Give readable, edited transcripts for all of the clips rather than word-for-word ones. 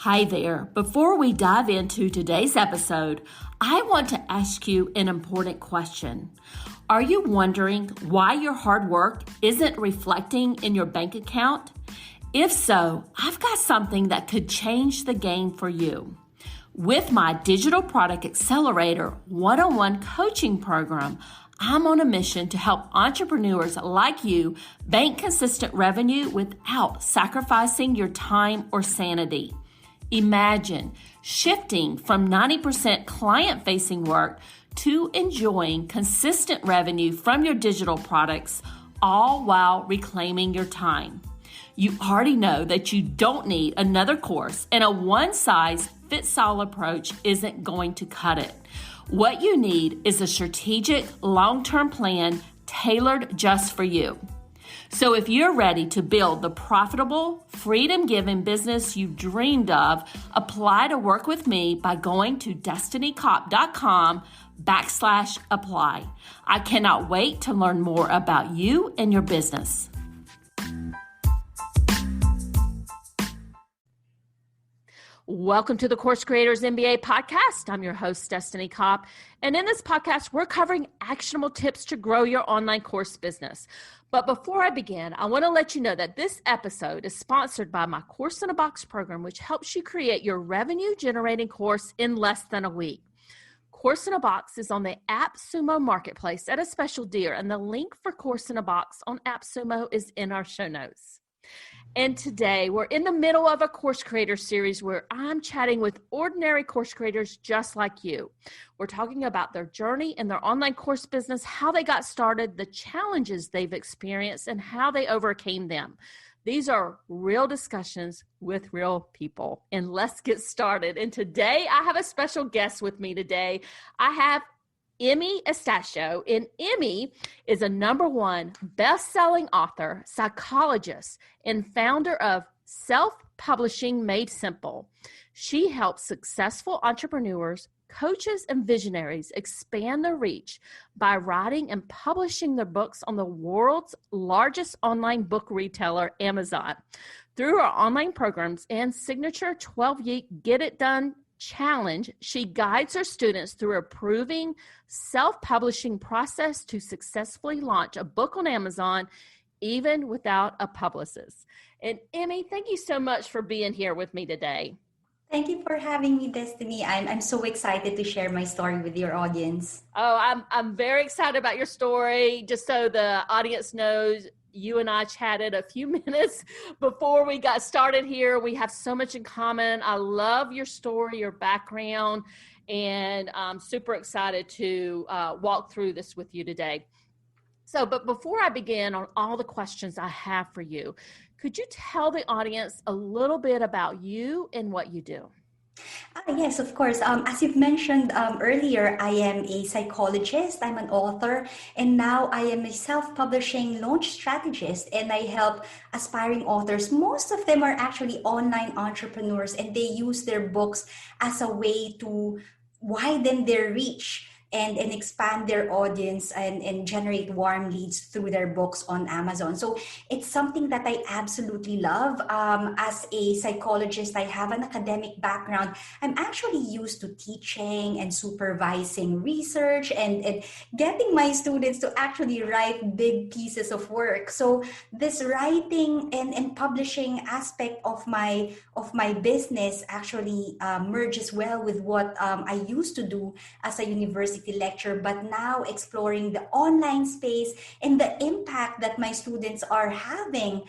Hi there. Before we dive into today's episode, I want to ask you an important question. Are you wondering why your hard work isn't reflecting in your bank account? If so, I've got something that could change the game for you. With my Digital Product Accelerator one-on-one coaching program, I'm on a mission to help entrepreneurs like you bank consistent revenue without sacrificing your time or sanity. Imagine shifting from 90% client-facing work to enjoying consistent revenue from your digital products, all while reclaiming your time. You already know that you don't need another course, and a one-size-fits-all approach isn't going to cut it. What you need is a strategic, long-term plan tailored just for you. So if you're ready to build the profitable, freedom-giving business you've dreamed of, apply to work with me by going to destinycop.com/apply. I cannot wait to learn more about you and your business. Welcome to the Course Creators MBA podcast. I'm your host, Destiny Cop. And in this podcast, we're covering actionable tips to grow your online course business. But before I begin, I want to let you know that this episode is sponsored by my Course in a Box program, which helps you create your revenue-generating course in less than a week. Course in a Box is on the AppSumo marketplace at a special deal, and the link for Course in a Box on AppSumo is in our show notes. And today, we're in the middle of a course creator series where I'm chatting with ordinary course creators just like you. We're talking about their journey in their online course business, how they got started, the challenges they've experienced, and how they overcame them. These are real discussions with real people. And let's get started. And today, I have a special guest with me today. I have Emee Estacio, and Emee is a #1 best-selling author, psychologist, and founder of Self-Publishing Made Simple. She helps successful entrepreneurs, coaches, and visionaries expand their reach by writing and publishing their books on the world's largest online book retailer, Amazon. Through her online programs and signature 12-week Get It Done challenge, she guides her students through a proven self-publishing process to successfully launch a book on Amazon, even without a publicist. And Emee, thank you so much for being here with me today. Thank you for having me, Destiny. I'm so excited to share my story with your audience. Oh, I'm very excited about your story. Just so the audience knows, you and I chatted a few minutes before we got started here. We have so much in common. I love your story, your background, and I'm super excited to walk through this with you today. But before I begin on all the questions I have for you, could you tell the audience a little bit about you and what you do? Yes, of course. As you've mentioned earlier, I am a psychologist, I'm an author, and now I am a self-publishing launch strategist, and I help aspiring authors. Most of them are actually online entrepreneurs, and they use their books as a way to widen their reach and expand their audience and generate warm leads through their books on Amazon. So it's something that I absolutely love. As a psychologist, I have an academic background. I'm actually used to teaching and supervising research and getting my students to actually write big pieces of work. So this writing and publishing aspect of my business actually merges well with what I used to do as a university lecturer, but now exploring the online space and the impact that my students are having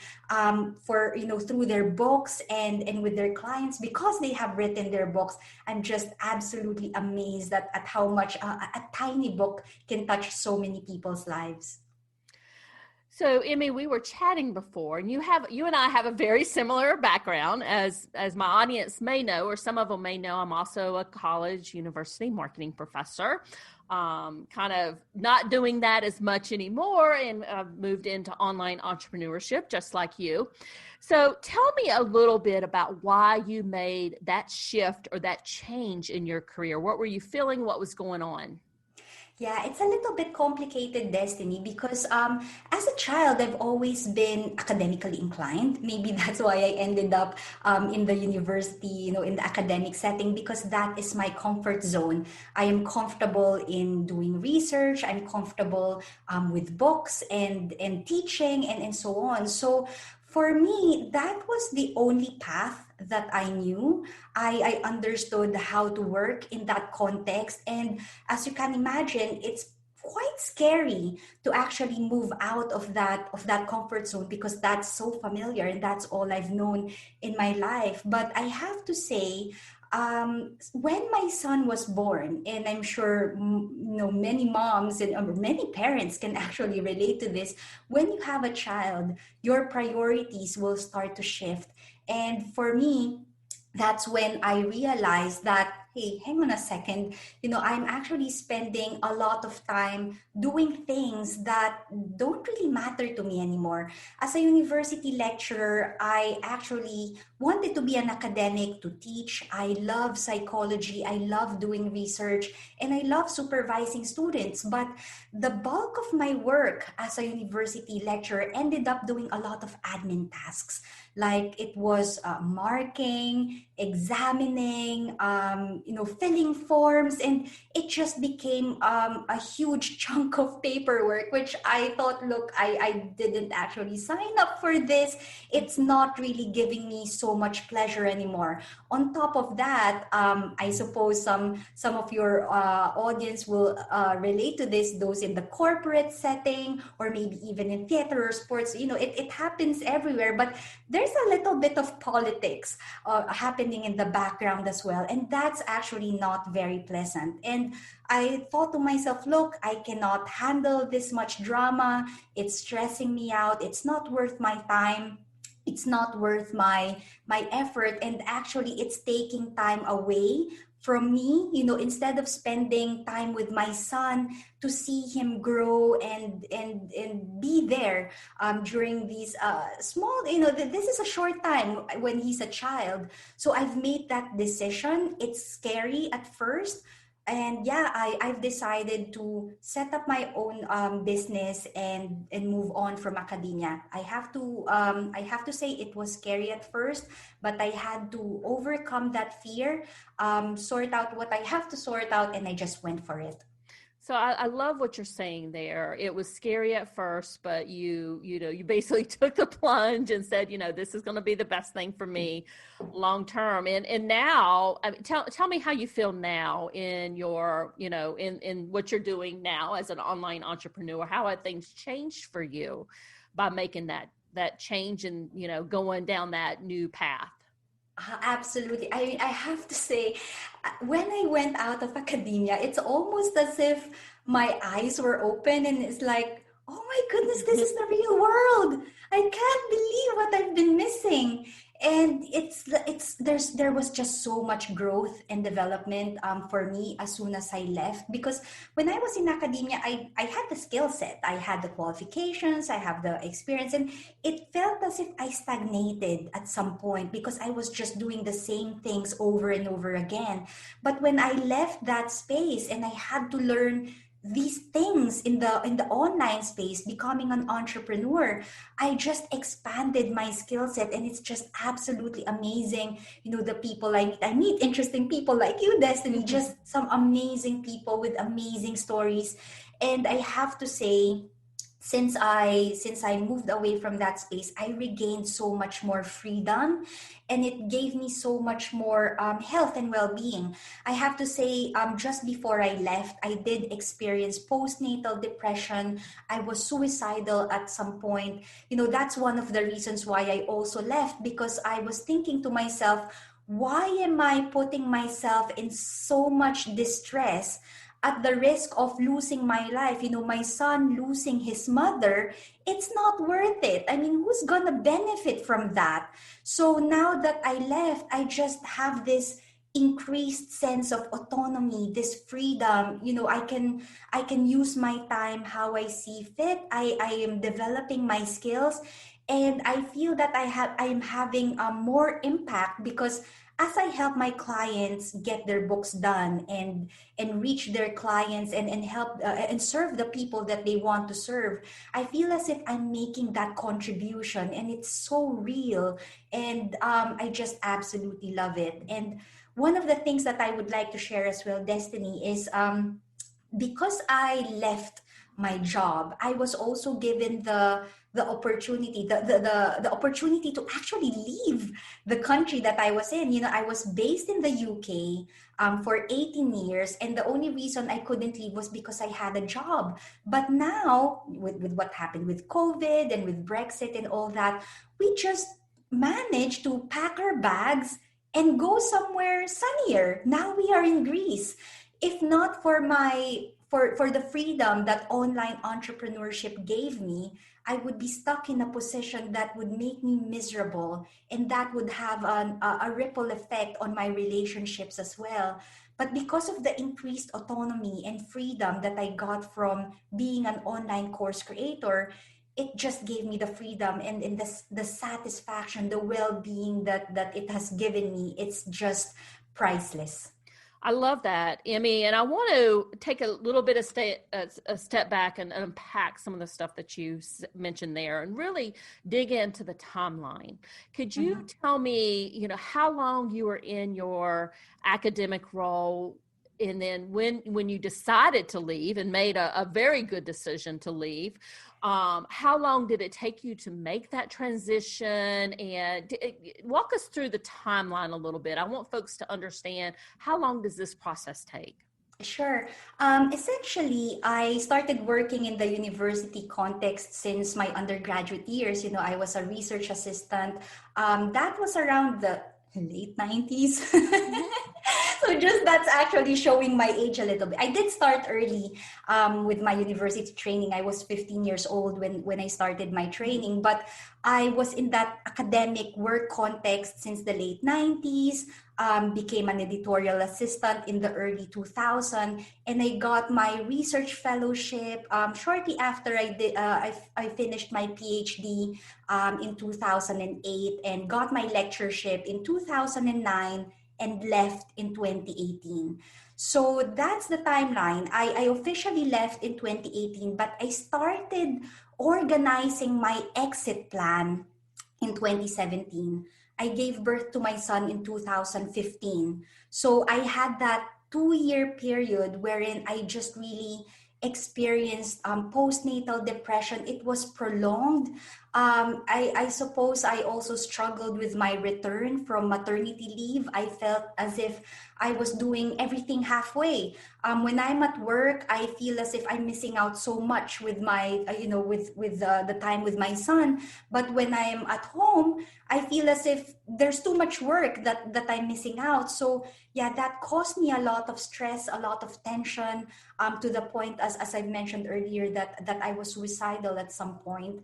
through their books and with their clients because they have written their books. I'm just absolutely amazed at how much a tiny book can touch so many people's lives. So, Emee, we were chatting before, and you and I have a very similar background, as my audience may know, or some of them may know. I'm also a university marketing professor. Kind of not doing that as much anymore, and I've moved into online entrepreneurship, just like you. So, tell me a little bit about why you made that shift or that change in your career. What were you feeling? What was going on? Yeah, it's a little bit complicated, Destiny, because as a child, I've always been academically inclined. Maybe that's why I ended up in the university, in the academic setting, because that is my comfort zone. I am comfortable in doing research. I'm comfortable with books and teaching and so on. So for me, that was the only path that I knew. I understood how to work in that context. And as you can imagine, it's quite scary to actually move out of that comfort zone, because that's so familiar and that's all I've known in my life. But I have to say, when my son was born, and I'm sure many moms and many parents can actually relate to this, when you have a child, your priorities will start to shift. And for me, that's when I realized that, hey, hang on a second, I'm actually spending a lot of time doing things that don't really matter to me anymore. As a university lecturer, I actually wanted to be an academic, to teach. I love psychology, I love doing research, and I love supervising students. But the bulk of my work as a university lecturer ended up doing a lot of admin tasks. Like it was marking, examining, filling forms, and it just became a huge chunk of paperwork, which I thought, look, I didn't actually sign up for this. It's not really giving me so much pleasure anymore. On top of that, I suppose some of your audience will relate to this, those in the corporate setting, or maybe even in theater or sports. It happens everywhere, but there's a little bit of politics happening in the background as well. And that's actually not very pleasant. And I thought to myself, look, I cannot handle this much drama. It's stressing me out. It's not worth my time. It's not worth my effort. And actually, it's taking time away from me, instead of spending time with my son to see him grow and be there during these small, this is a short time when he's a child. So I've made that decision. It's scary at first. And yeah, I've decided to set up my own business and move on from academia. I have to say it was scary at first, but I had to overcome that fear, sort out what I have to sort out, and I just went for it. So I love what you're saying there. It was scary at first, but you basically took the plunge and said, this is going to be the best thing for me long term. And now, I mean, tell me how you feel now in your, in what you're doing now as an online entrepreneur. How have things changed for you by making that change and, going down that new path? Absolutely. I mean, I have to say, when I went out of academia, it's almost as if my eyes were open, and it's like, oh my goodness, this is the real world. I can't believe what I've been missing. And there was just so much growth and development for me as soon as I left, because when I was in academia, I had the skill set, I had the qualifications, I have the experience, and it felt as if I stagnated at some point because I was just doing the same things over and over again. But when I left that space and I had to learn these things in the online space, becoming an entrepreneur, I just expanded my skill set, and it's just absolutely amazing. The people I meet interesting people like you, Destiny, just some amazing people with amazing stories. And I have to say, since I moved away from that space, I regained so much more freedom, and it gave me so much more health and well-being. I have to say, just before I left, I did experience postnatal depression. I was suicidal at some point. That's one of the reasons why I also left, because I was thinking to myself, why am I putting myself in so much distress at the risk of losing my life? My son losing his mother, it's not worth it. I mean, who's gonna benefit from that? So now that I left, I just have this increased sense of autonomy, this freedom. I can use my time how I see fit. I am developing my skills, And I feel that I am having more impact because as I help my clients get their books done and reach their clients and help and serve the people that they want to serve, I feel as if I'm making that contribution, and it's so real. And I just absolutely love it. And one of the things that I would like to share as well, Destiny, is because I left my job, I was also given the opportunity, the opportunity to actually leave the country that I was in. You know, I was based in the UK for 18 years, and the only reason I couldn't leave was because I had a job. But now, with what happened with COVID and with Brexit and all that, we just managed to pack our bags and go somewhere sunnier. Now we are in Greece. If not for for the freedom that online entrepreneurship gave me, I would be stuck in a position that would make me miserable, and that would have a ripple effect on my relationships as well. But because of the increased autonomy and freedom that I got from being an online course creator, it just gave me the freedom and the satisfaction, the well-being that it has given me. It's just priceless. I love that, Emmy. And I want to take a little bit of a step back and unpack some of the stuff that you mentioned there and really dig into the timeline. Could you tell me, how long you were in your academic role, and then when you decided to leave and made a very good decision to leave, how long did it take you to make that transition? And walk us through the timeline a little bit. I want folks to understand, how long does this process take? Sure. Essentially, I started working in the university context since my undergraduate years. You know, I was a research assistant. That was around the late 90s. So just that's actually showing my age a little bit. I did start early with my university training. I was 15 years old when I started my training, but I was in that academic work context since the late 90s, became an editorial assistant in the early 2000s, and I got my research fellowship shortly after I finished my PhD in 2008, and got my lectureship in 2009 and left in 2018. So that's the timeline. I officially left in 2018, but I started organizing my exit plan in 2017. I gave birth to my son in 2015. So I had that 2 year period wherein I just really experienced postnatal depression. It was prolonged. I suppose I also struggled with my return from maternity leave. I felt as if I was doing everything halfway. When I'm at work, I feel as if I'm missing out so much with my, with the time with my son. But when I'm at home, I feel as if there's too much work that I'm missing out. So yeah, that caused me a lot of stress, a lot of tension, to the point, as I mentioned earlier, that I was suicidal at some point.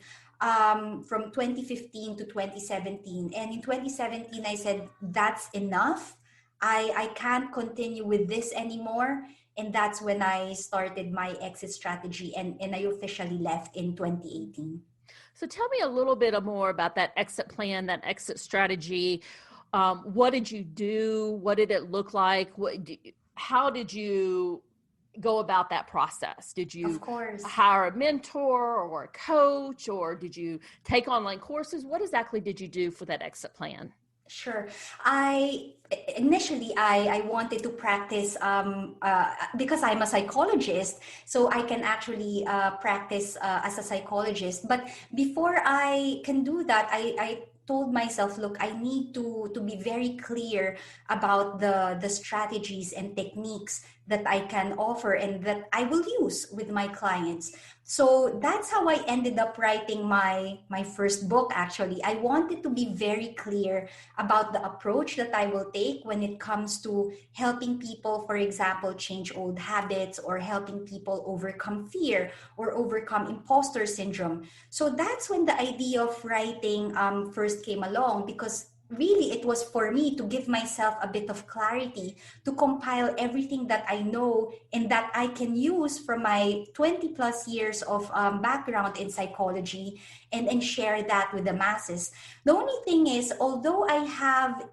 From 2015 to 2017. And in 2017, I said, that's enough. I can't continue with this anymore. And that's when I started my exit strategy, and I officially left in 2018. So tell me a little bit more about that exit plan, that exit strategy. What did you do? What did it look like? How did you go about that process? Did you hire a mentor or a coach, or did you take online courses? What exactly did you do for that exit plan? Sure. Initially I wanted to practice because I'm a psychologist, so I can actually practice as a psychologist. But before I can do that, I told myself, look, I need to be very clear about the strategies and techniques that I can offer and that I will use with my clients. So that's how I ended up writing my first book. Actually, I wanted to be very clear about the approach that I will take when it comes to helping people, for example, change old habits, or helping people overcome fear or overcome imposter syndrome. So that's when the idea of writing first came along, because really it was for me to give myself a bit of clarity, to compile everything that I know and that I can use from my 20 plus years of background in psychology, and share that with the masses. The only thing is, although I have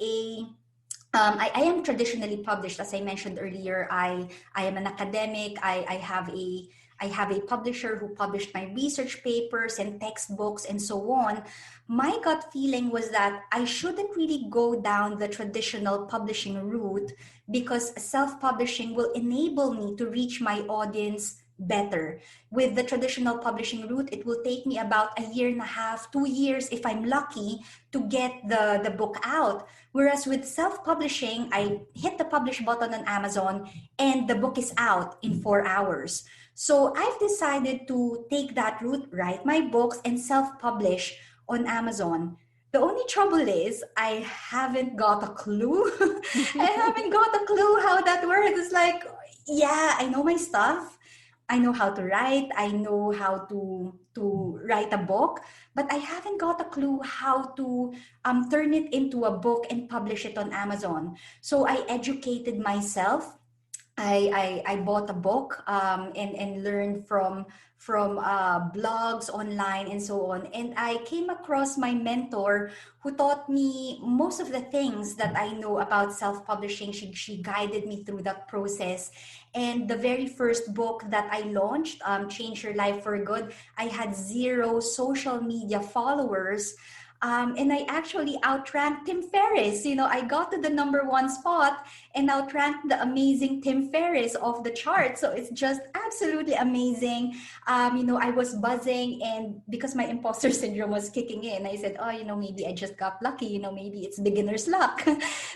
I am traditionally published, as I mentioned earlier. I am an academic. I have a publisher who published my research papers and textbooks and so on. My gut feeling was that I shouldn't really go down the traditional publishing route, because self-publishing will enable me to reach my audience better. With the traditional publishing route, it will take me about a year and a half, 2 years, if I'm lucky, to get the book out. Whereas with self-publishing, I hit the publish button on Amazon and the book is out in 4 hours. So I've decided to take that route, write my books, and self-publish on Amazon. The only trouble is I haven't got a clue. I haven't got a clue how that works. It's like, yeah, I know my stuff. I know how to write. I know how to write a book, but I haven't got a clue how to turn it into a book and publish it on Amazon. So I educated myself. I bought a book, and learned from blogs online and so on. And I came across my mentor who taught me most of the things that I know about self-publishing. She guided me through that process. And the very first book that I launched, Change Your Life for Good, I had 0 social media followers. And I actually outranked Tim Ferriss. I got to the #1 spot and outranked the amazing Tim Ferriss off the chart. So it's just absolutely amazing. I was buzzing, and because my imposter syndrome was kicking in, I said, maybe I just got lucky. Maybe it's beginner's luck.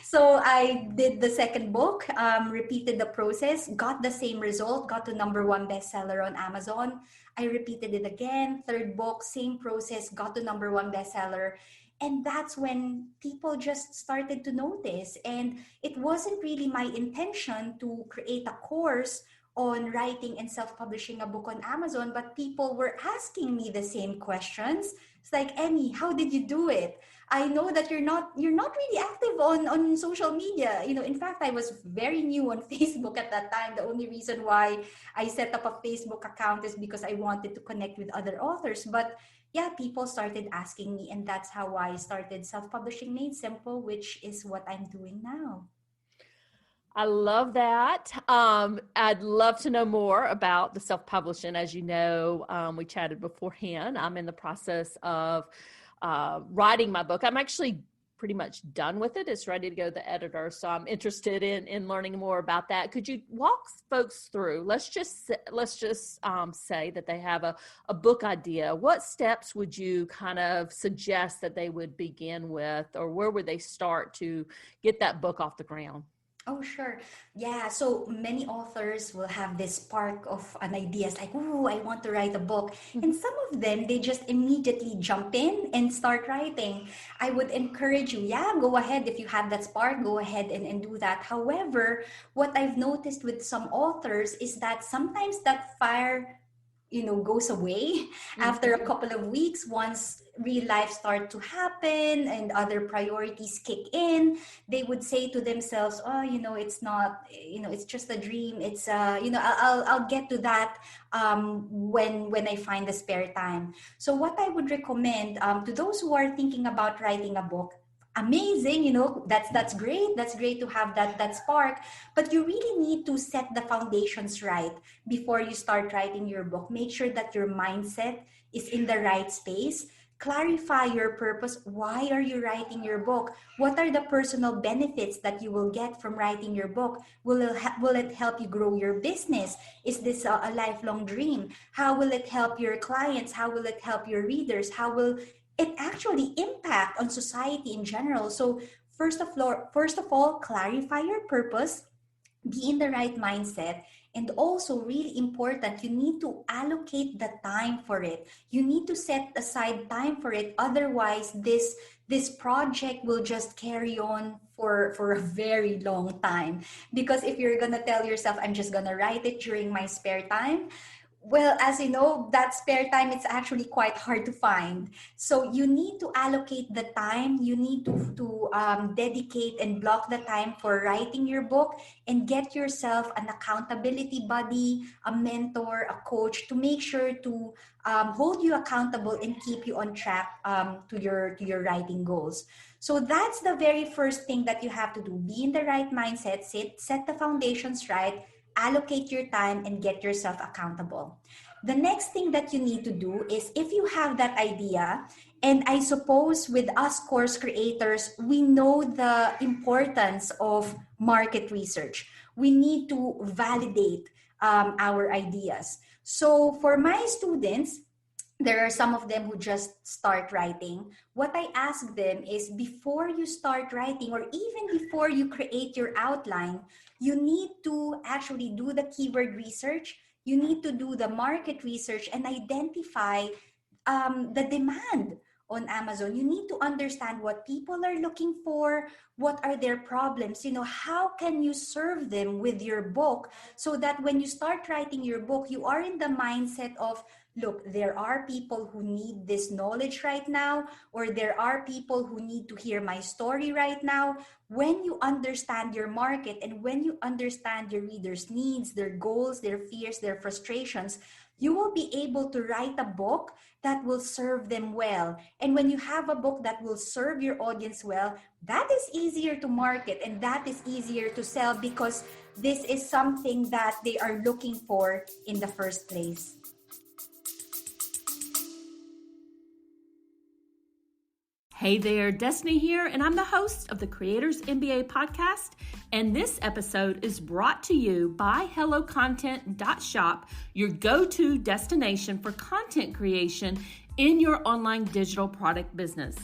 So I did the second book, repeated the process, got the same result, got to #1 bestseller on Amazon. I repeated it again, third book, same process, got to #1 bestseller. And that's when people just started to notice. And it wasn't really my intention to create a course on writing and self-publishing a book on Amazon, but people were asking me the same questions. It's like, Emee, how did you do it? I know that you're not really active on social media. In fact, I was very new on Facebook at that time. The only reason why I set up a Facebook account is because I wanted to connect with other authors. But yeah, people started asking me, and that's how I started Self-Publishing Made Simple, which is what I'm doing now. I love that. I'd love to know more about the self-publishing. As you know, we chatted beforehand. I'm in the process of writing my book. I'm actually pretty much done with it. It's ready to go to the editor. So I'm interested in learning more about that. Could you walk folks through? Let's just say that they have a book idea. What steps would you kind of suggest that they would begin with, or where would they start to get that book off the ground? Oh, sure. Yeah. So many authors will have this spark of an idea. It's like, oh, I want to write a book. And some of them, they just immediately jump in and start writing. I would encourage you, yeah, go ahead. If you have that spark, go ahead and do that. However, what I've noticed with some authors is that sometimes that fire goes away after a couple of weeks. Once real life start to happen and other priorities kick in, they would say to themselves, oh, it's not, it's just a dream. It's I'll get to that when I find the spare time. So what I would recommend to those who are thinking about writing a book, amazing, that's great to have that spark, but you really need to set the foundations right before you start writing your book. Make sure that your mindset is in the right space. Clarify your purpose. Why are you writing your book? What are the personal benefits that you will get from writing your book? Will it help you grow your business? Is this a lifelong dream? How will it help your clients? How will it help your readers? How will it actually impact on society in general? So first of all, clarify your purpose, be in the right mindset, and also really important, you need to allocate the time for it. You need to set aside time for it. Otherwise, this project will just carry on for a very long time. Because if you're gonna tell yourself, I'm just gonna write it during my spare time, Well, as you know, that spare time, it's actually quite hard to find. So you need to allocate the time. You need to dedicate and block the time for writing your book, and get yourself an accountability buddy, a mentor, a coach to make sure to hold you accountable and keep you on track to your writing goals. So that's the very first thing that you have to do. Be in the right mindset, set the foundations right, allocate your time, and get yourself accountable. The next thing that you need to do is, if you have that idea, and I suppose with us course creators, we know the importance of market research. We need to validate our ideas. So for my students, there are some of them who just start writing. What I ask them is, before you start writing, or even before you create your outline, you need to actually do the keyword research. You need to do the market research and identify the demand on Amazon. You need to understand what people are looking for, what are their problems, how can you serve them with your book, so that when you start writing your book, you are in the mindset of, look, there are people who need this knowledge right now, or there are people who need to hear my story right now. When you understand your market, and when you understand your readers' needs, their goals, their fears, their frustrations, you will be able to write a book that will serve them well. And when you have a book that will serve your audience well, that is easier to market and that is easier to sell, because this is something that they are looking for in the first place. Hey there, Destiny here, and I'm the host of the Creators MBA podcast. And this episode is brought to you by HelloContent.shop, your go-to destination for content creation in your online digital product business.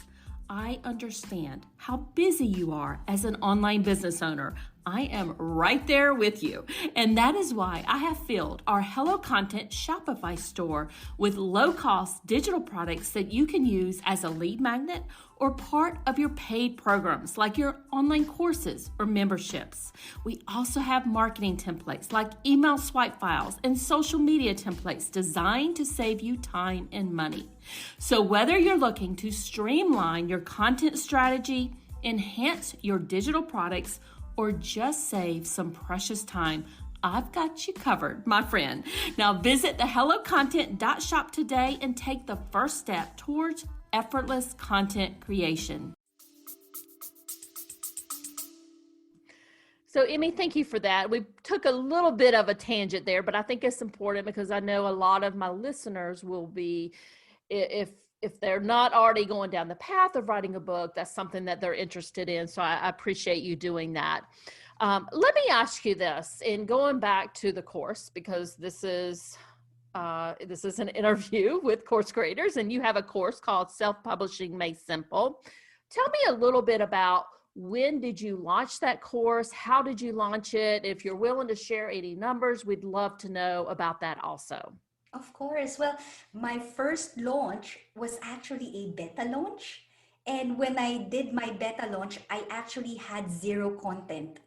I understand how busy you are as an online business owner. I am right there with you. And that is why I have filled our Hello Content Shopify store with low-cost digital products that you can use as a lead magnet or part of your paid programs like your online courses or memberships. We also have marketing templates like email swipe files and social media templates designed to save you time and money. So whether you're looking to streamline your content strategy, enhance your digital products, or just save some precious time, I've got you covered, my friend. Now visit the HelloContent.shop today and take the first step towards effortless content creation. So, Emee, thank you for that. We took a little bit of a tangent there, but I think it's important because I know a lot of my listeners will be, if they're not already going down the path of writing a book, that's something that they're interested in. So I appreciate you doing that. Let me ask you this, in going back to the course, because this is an interview with course creators, and you have a course called Self-Publishing Made Simple. Tell me a little bit about, when did you launch that course? How did you launch it? If you're willing to share any numbers, we'd love to know about that also. Of course. Well, my first launch was actually a beta launch. And when I did my beta launch, I actually had zero content.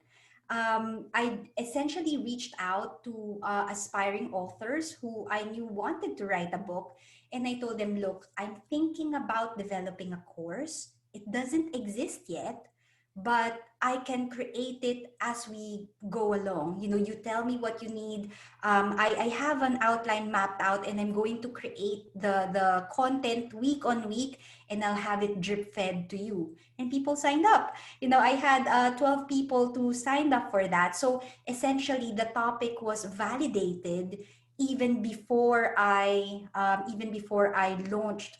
I essentially reached out to aspiring authors who I knew wanted to write a book. And I told them, look, I'm thinking about developing a course. It doesn't exist yet, but I can create it as we go along. You tell me what you need. I have an outline mapped out, and I'm going to create the content week on week, and I'll have it drip fed to you. And people signed up. I had 12 people who signed up for that. So essentially, the topic was validated even before I launched,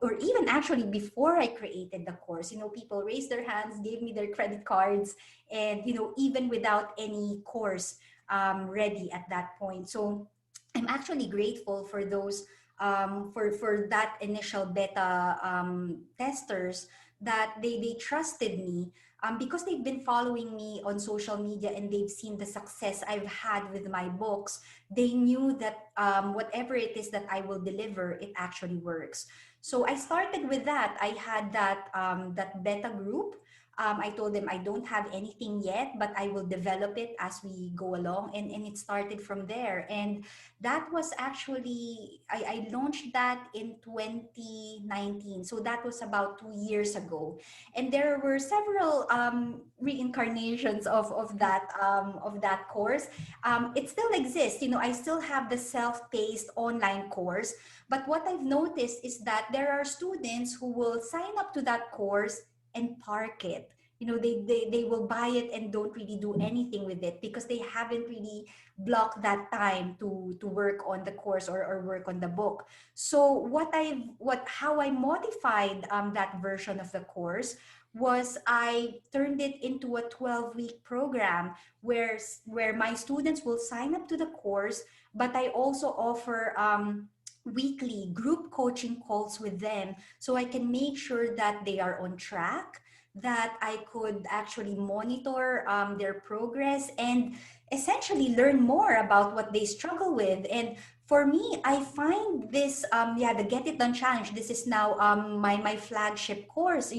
or even actually before I created the course. People raised their hands, gave me their credit cards, and even without any course ready at that point. So I'm actually grateful for those, for that initial beta testers, that they trusted me, because they've been following me on social media and they've seen the success I've had with my books. They knew that whatever it is that I will deliver, it actually works. So I started with that. I had that beta group. I told them I don't have anything yet, but I will develop it as we go along. And it started from there. And that was actually, I launched that in 2019. So that was about 2 years ago. And there were several reincarnations of that course. It still exists. I still have the self-paced online course. But what I've noticed is that there are students who will sign up to that course and park it. They will buy it and don't really do anything with it because they haven't really blocked that time to work on the course, or work on the book. So how I modified that version of the course was I turned it into a 12-week program where my students will sign up to the course, but I also offer weekly group coaching calls with them, so I can make sure that they are on track, that I could actually monitor their progress, and essentially learn more about what they struggle with. And for me, I find this, the Get It Done Challenge. This is now my flagship course.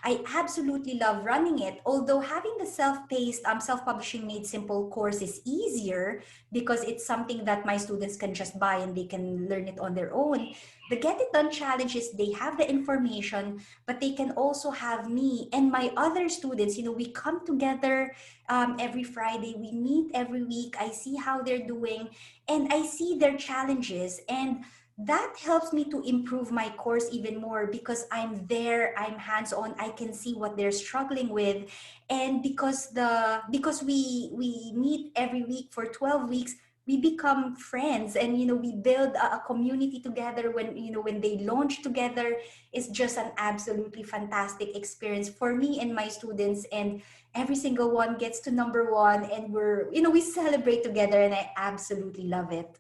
I absolutely love running it. Although having the self-paced, self-publishing made simple course is easier because it's something that my students can just buy and they can learn it on their own. The Get It Done Challenge is they have the information, but they can also have me and my other students. We come together every Friday. We meet every week. I see how they're doing and I see their challenges. And that helps me to improve my course even more because I'm there, I'm hands-on, I can see what they're struggling with. And because we meet every week for 12 weeks, we become friends, and we build a community together. When they launch together, it's just an absolutely fantastic experience for me and my students, and every single one gets to number one, and we celebrate together, and I absolutely love it.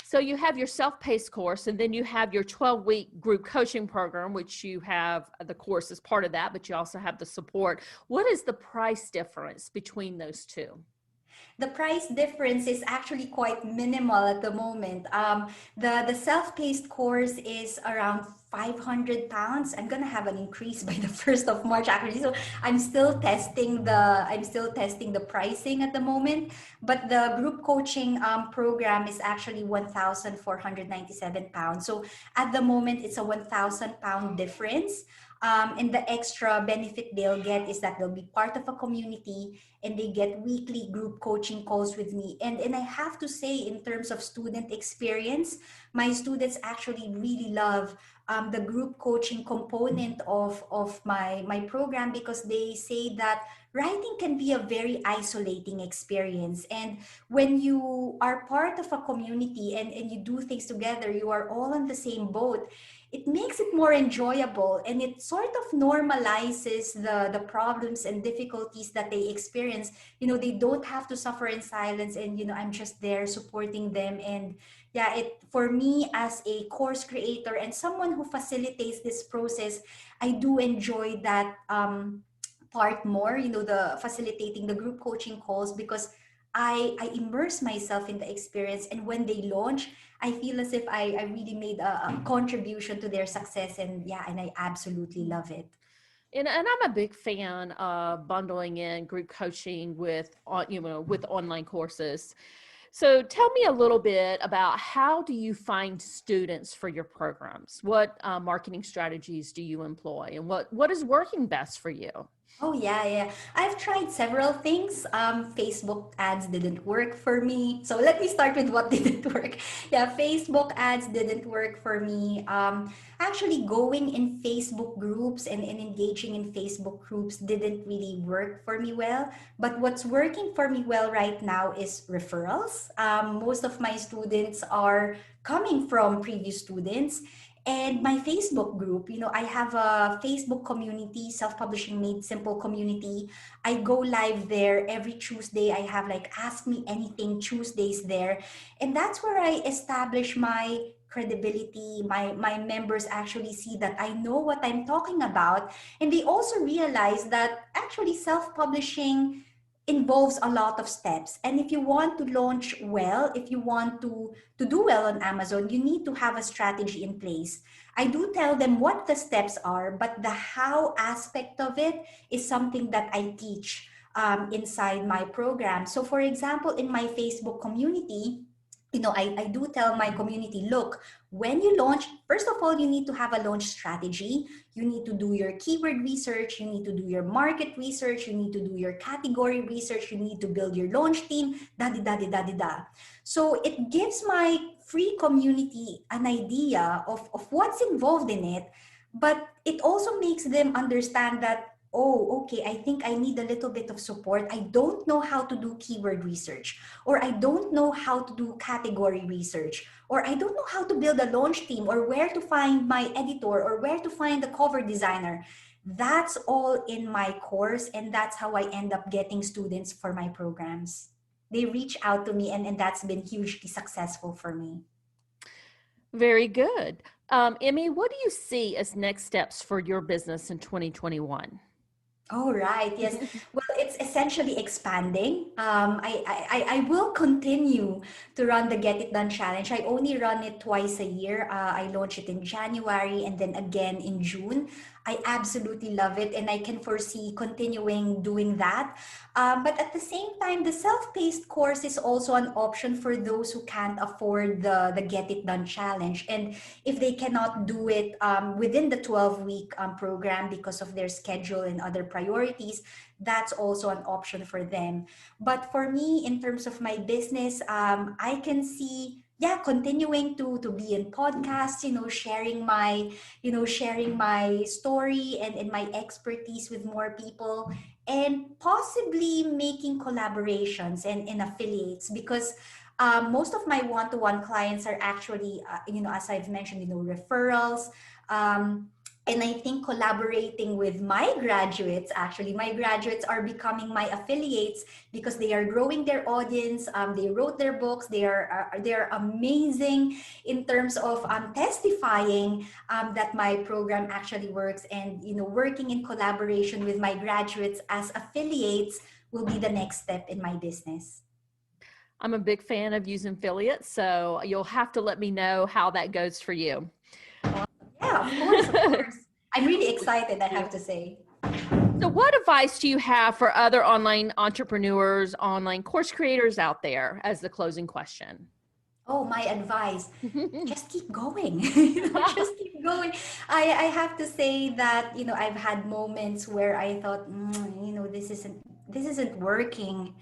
So you have your self-paced course, and then you have your 12-week group coaching program, which you have the course as part of that, but you also have the support. What is the price difference between those two? The price difference is actually quite minimal at the moment. The self-paced course is around 500 pounds. I'm gonna have an increase by the 1st of March actually. So I'm still testing the pricing at the moment. But the group coaching program is actually 1,497 pounds. So at the moment it's a 1,000 pound difference. And the extra benefit they'll get is that they'll be part of a community, and they get weekly group coaching calls with me. And I have to say, in terms of student experience, my students actually really love the group coaching component of my program, because they say that writing can be a very isolating experience. And when you are part of a community, and you do things together, you are all on the same boat, it makes it more enjoyable, and it sort of normalizes the problems and difficulties that they experience. They don't have to suffer in silence, and I'm just there supporting them. And yeah, it for me as a course creator and someone who facilitates this process, I do enjoy that part more, the facilitating the group coaching calls, because I immerse myself in the experience, and when they launch, I feel as if I really made a contribution to their success. And yeah, and I absolutely love it. And I'm a big fan of bundling in group coaching with online courses. So tell me a little bit about, how do you find students for your programs? What marketing strategies do you employ, and what is working best for you? Oh yeah, yeah. I've tried several things. Facebook ads didn't work for me. So let me start with what didn't work. Yeah, Facebook ads didn't work for me. Actually going in Facebook groups and engaging in Facebook groups didn't really work for me well. But what's working for me well right now is referrals. Most of my students are coming from previous students, and my Facebook group. I have a Facebook community, Self-Publishing Made Simple community. I go live there every Tuesday. I have like Ask Me Anything Tuesdays there. And that's where I establish my credibility. My members actually see that I know what I'm talking about. And they also realize that actually self-publishing involves a lot of steps. And if you want to launch well, if you want to do well on Amazon, you need to have a strategy in place. I do tell them what the steps are, but the how aspect of it is something that I teach inside my program. So for example, in my Facebook community, I do tell my community, look, when you launch, first of all, you need to have a launch strategy. You need to do your keyword research. You need to do your market research. You need to do your category research. You need to build your launch team, da da da da da da. So it gives my free community an idea of what's involved in it, but it also makes them understand that, oh, okay, I think I need a little bit of support. I don't know how to do keyword research, or I don't know how to do category research, or I don't know how to build a launch team, or where to find my editor, or where to find the cover designer. That's all in my course, and that's how I end up getting students for my programs. They reach out to me, and that's been hugely successful for me. Very good. Emee, what do you see as next steps for your business in 2021? Oh, right. Yes. Well, it's essentially expanding. I will continue to run the Get It Done Challenge. I only run it twice a year. I launch it in January and then again in June. I absolutely love it, and I can foresee continuing doing that. But at the same time, the self-paced course is also an option for those who can't afford the Get It Done Challenge. And if they cannot do it within the 12-week program because of their schedule and other priorities, that's also an option for them. But for me, in terms of my business, I can see, yeah, continuing to be in podcasts, sharing my story and my expertise with more people, and possibly making collaborations and affiliates, because most of my one-to-one clients are actually, as I've mentioned, referrals. And I think collaborating with my graduates, actually, my graduates are becoming my affiliates because they are growing their audience. They wrote their books. They are amazing in terms of testifying that my program actually works. And working in collaboration with my graduates as affiliates will be the next step in my business. I'm a big fan of using affiliates, so you'll have to let me know how that goes for you. Yeah, of course, of course. I'm really excited, I have to say. So what advice do you have for other online entrepreneurs, online course creators out there as the closing question? Oh, my advice, just keep going. Just keep going. I have to say that, I've had moments where I thought, this isn't working.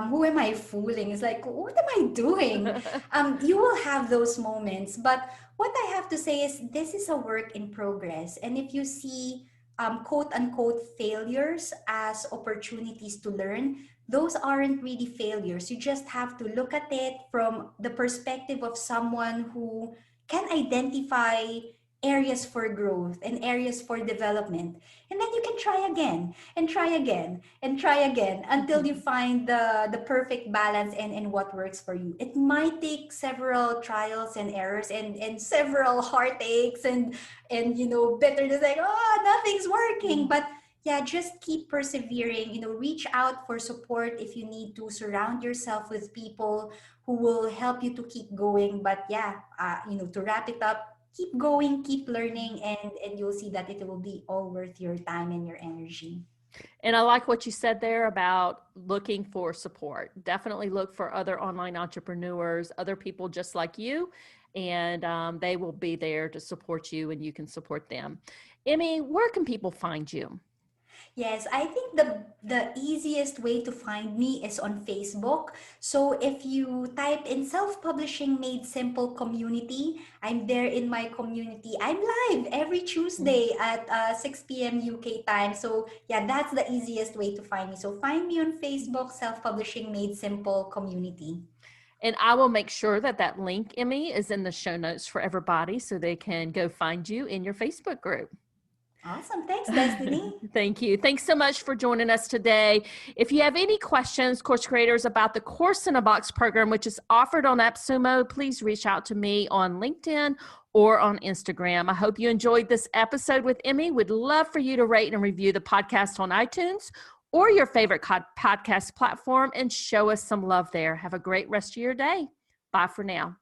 Who am I fooling? It's like, what am I doing? You will have those moments, but what I have to say is this is a work in progress. And if you see quote unquote failures as opportunities to learn, those aren't really failures. You just have to look at it from the perspective of someone who can identify areas for growth and areas for development. And then you can try again and try again and try again until you find the perfect balance and what works for you. It might take several trials and errors and several heartaches and better to say, oh, nothing's working. But yeah, just keep persevering, reach out for support if you need to. Surround yourself with people who will help you to keep going. But yeah, to wrap it up, keep going, keep learning, and you'll see that it will be all worth your time and your energy. And I like what you said there about looking for support. Definitely look for other online entrepreneurs, other people just like you, and they will be there to support you and you can support them. Emee, where can people find you? Yes, I think the easiest way to find me is on Facebook. So if you type in Self-Publishing Made Simple Community, I'm there in my community. I'm live every Tuesday at 6 p.m. UK time. So yeah, that's the easiest way to find me. So find me on Facebook, Self-Publishing Made Simple Community. And I will make sure that link, Emee, is in the show notes for everybody so they can go find you in your Facebook group. Awesome. Thanks, Destiny. Thank you. Thanks so much for joining us today. If you have any questions, course creators, about the Course in a Box program, which is offered on AppSumo, please reach out to me on LinkedIn or on Instagram. I hope you enjoyed this episode with Emee. We'd love for you to rate and review the podcast on iTunes or your favorite podcast platform and show us some love there. Have a great rest of your day. Bye for now.